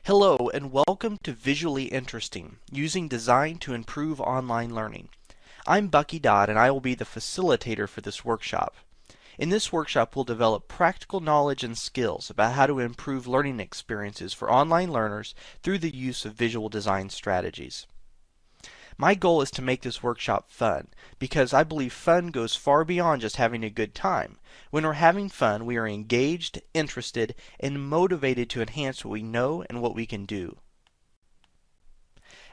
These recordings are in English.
Hello and welcome to Visually Interesting, using design to improve online learning. I'm Bucky Dodd and I will be the facilitator for this workshop. In this workshop we'll develop practical knowledge and skills about how to improve learning experiences for online learners through the use of visual design strategies. My goal is to make this workshop fun, because I believe fun goes far beyond just having a good time. When we're having fun, we are engaged, interested, and motivated to enhance what we know and what we can do.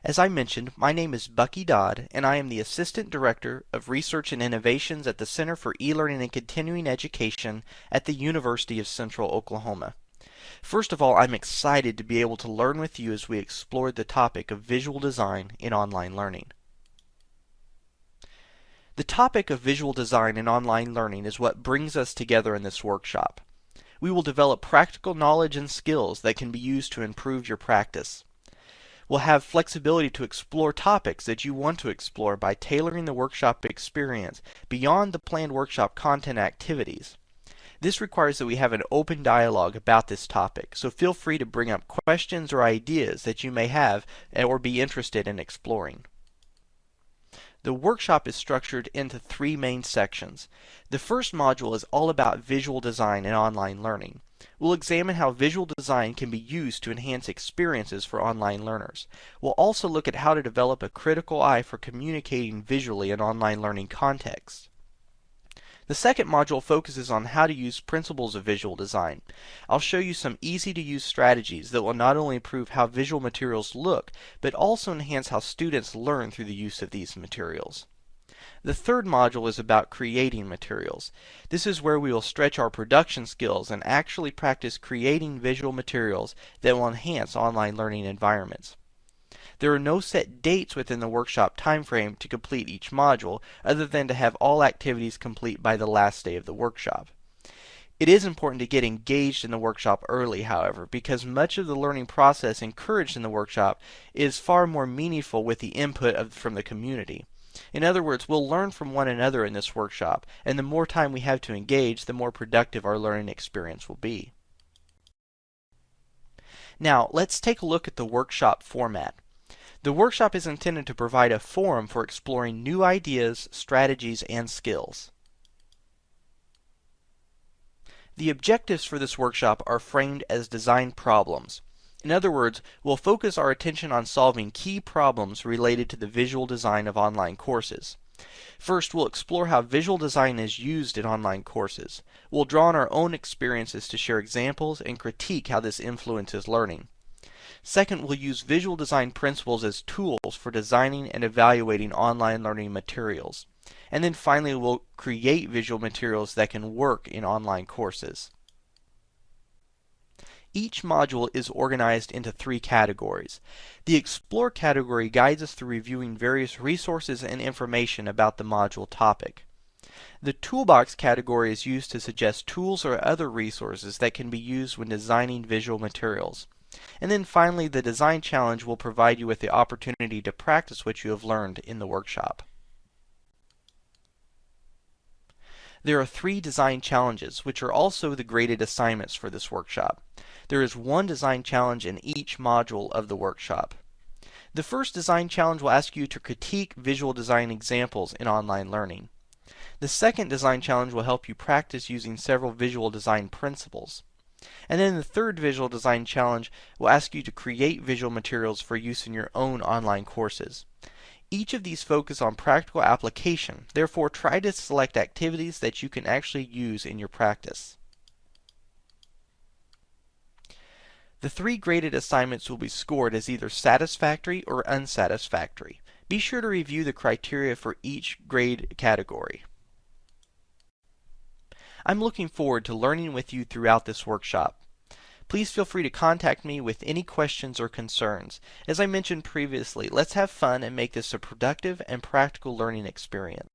As I mentioned, my name is Bucky Dodd, and I am the Assistant Director of Research and Innovations at the Center for E-Learning and Continuing Education at the University of Central Oklahoma. First of all, I'm excited to be able to learn with you as we explore the topic of visual design in online learning. The topic of visual design in online learning is what brings us together in this workshop. We will develop practical knowledge and skills that can be used to improve your practice. We'll have flexibility to explore topics that you want to explore by tailoring the workshop experience beyond the planned workshop content activities. This requires that we have an open dialogue about this topic, so feel free to bring up questions or ideas that you may have or be interested in exploring. The workshop is structured into three main sections. The first module is all about visual design and online learning. We'll examine how visual design can be used to enhance experiences for online learners. We'll also look at how to develop a critical eye for communicating visually in online learning contexts. The second module focuses on how to use principles of visual design. I'll show you some easy-to-use strategies that will not only improve how visual materials look, but also enhance how students learn through the use of these materials. The third module is about creating materials. This is where we will stretch our production skills and actually practice creating visual materials that will enhance online learning environments. There are no set dates within the workshop timeframe to complete each module, other than to have all activities complete by the last day of the workshop. It is important to get engaged in the workshop early, however, because much of the learning process encouraged in the workshop is far more meaningful with the input from the community. In other words, we'll learn from one another in this workshop, and the more time we have to engage, the more productive our learning experience will be. Now, let's take a look at the workshop format. The workshop is intended to provide a forum for exploring new ideas, strategies, and skills. The objectives for this workshop are framed as design problems. In other words, we'll focus our attention on solving key problems related to the visual design of online courses. First, we'll explore how visual design is used in online courses. We'll draw on our own experiences to share examples and critique how this influences learning. Second, we'll use visual design principles as tools for designing and evaluating online learning materials. And then finally, we'll create visual materials that can work in online courses. Each module is organized into three categories. The Explore category guides us through reviewing various resources and information about the module topic. The Toolbox category is used to suggest tools or other resources that can be used when designing visual materials. And then finally, the Design Challenge will provide you with the opportunity to practice what you have learned in the workshop. There are three design challenges, which are also the graded assignments for this workshop. There is one design challenge in each module of the workshop. The first design challenge will ask you to critique visual design examples in online learning. The second design challenge will help you practice using several visual design principles. And then the third visual design challenge will ask you to create visual materials for use in your own online courses. Each of these focus on practical application, therefore try to select activities that you can actually use in your practice. The three graded assignments will be scored as either satisfactory or unsatisfactory. Be sure to review the criteria for each grade category. I'm looking forward to learning with you throughout this workshop. Please feel free to contact me with any questions or concerns. As I mentioned previously, let's have fun and make this a productive and practical learning experience.